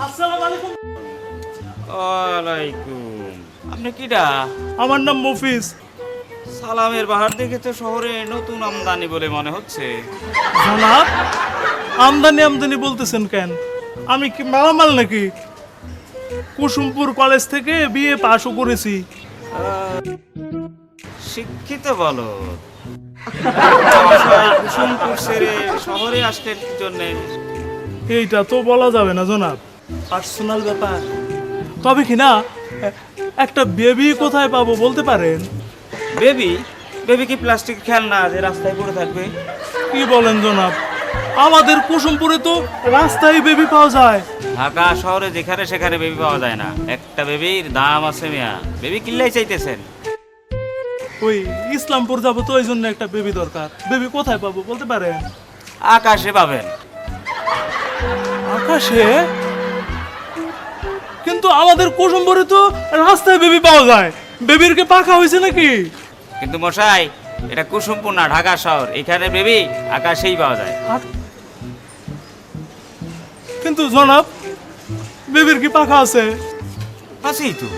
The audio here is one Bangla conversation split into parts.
আসসালামু আলাইকুম। ওয়ালাইকুম। আপনি কিডা? আমার নাম মফিজ। সালামের বাহার দেখে তো শহরে নতুন আমদানি বলে মনে হচ্ছে। জনাব, আমদানি আমদানি বলতেছেন কেন? আমি কি মালামাল নাকি? কুসুমপুর কলেজ থেকে বিএ পাশও করেছি। শিক্ষিত বলো। কুসুমপুর ছেড়ে শহরে আসলে কি জন্যে? এইটা তো বলা যাবে না জনাব, পার্সোনাল ব্যাপার। তবে কি না, একটা বেবি কোথায় পাবো বলতে পারেন? বেবি? বেবি কি প্লাস্টিক খেলনা যে রাস্তায় পড়ে থাকবে? কি বলেন জনাব, আমাদের কুসুমপুরে তো রাস্তায় বেবি পাওয়া যায়। ঢাকা শহরে যেখানে সেখানে বেবি পাওয়া যায় না। একটা বেবির দাম আছে মিয়া। বেবি কিল্লাই চাইতেছেন? ওই ইসলামপুর যাবো তো, ওই জন্য একটা বেবি দরকার। বেবি কোথায় পাবো বলতে পারেন? আকাশে পাবেন। আকাশে? কিন্তু আমাদের কুসুমপুরে তো রাস্তায় বেবি পাওয়া যায়। বেবির কি পাখা হয়েছে নাকি? কিন্তু মশাই, এটা কুসুমপুর না, ঢাকা শহর। এখানে বেবি আকাশেই পাওয়া যায়। কিন্তু জনাব, বেবির কি পাখা আছে? আছেই তো।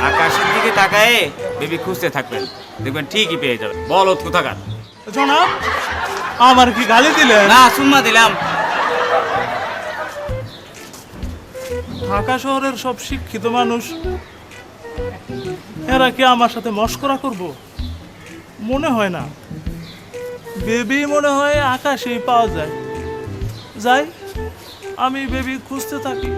আকাশের দিকে তাকায়ে বেবি খুঁজতে থাকবেন, দেখবেন ঠিকই পেয়ে যাবেন। বলত কোথাকার। জনাব, আমার কি গালি দিলেন? না, সুম্মা দিলাম। ঢাকা শহরের সব শিক্ষিত মানুষ, এরা কি আমার সাথে মস্করা করব? মনে হয় না। বেবি মনে হয় আকাশেই পাওয়া যায়। যাই, আমি বেবি খুঁজতে থাকি।